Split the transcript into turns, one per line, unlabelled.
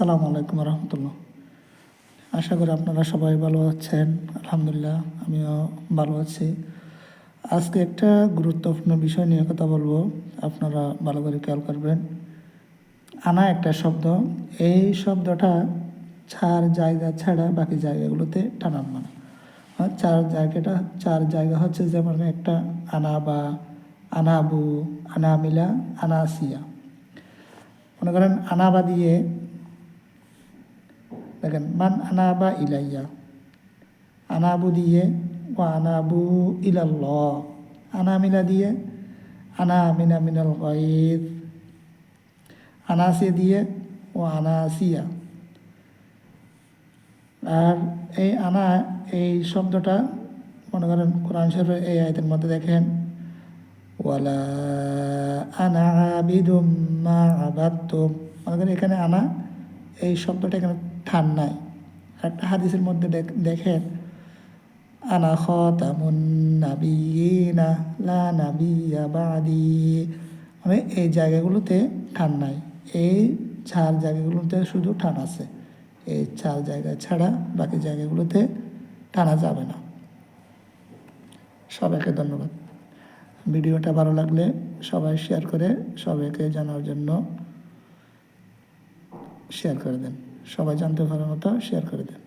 আসসালামু আলাইকুম রহমতুল্লাহ। আশা করি আপনারা সবাই ভালো আছেন। আলহামদুলিল্লাহ আমিও ভালো আছি। আজকে একটা গুরুত্বপূর্ণ বিষয় নিয়ে কথা বলবো, আপনারা ভালো করে খেয়াল করবেন। আনা একটা শব্দ, এই শব্দটা চার জায়গা ছাড়া বাকি জায়গাগুলোতে টানান মানে। আর চার জায়গা হচ্ছে যেমন একটা আনা বা আনাবু, আনামিলা, আনাসিয়া। মনে করেন আনাবা দিয়ে দেখেন মান আনাবা ইলাইয়া, আনাবু দিয়ে ও আনাবু ইলাল্লাহ, আনামিলা দিয়ে আনা মিনা মিনাল গায়ব, আনাসি দিয়ে ও আনাসিয়া। আর এই আনা এই শব্দটা মনে করেন কোরআন শরীফের এই আয়াতের মধ্যে দেখেন ওয়ালা আনা আবিদুম মা আবাদতুম, মনে করেন এখানে আনা এই শব্দটা এখানে ঠান নাই। একটা হাদিসের মধ্যে দেখেন আনা খাতামুন নাবিয়িনা লা নাবিয়্যা বাদি, মানে এই জায়গাগুলোতে ঠান নাই। এই চার জায়গাগুলোতে শুধু টান আছে। এই চার জায়গা ছাড়া বাকি জায়গাগুলোতে টানা যাবে না। সবাইকে ধন্যবাদ। ভিডিওটা ভালো লাগলে সবাই শেয়ার করে সবাইকে জানার জন্য শেয়ার করে দেন, সবাই জানতে পারার মতো শেয়ার করে দেন।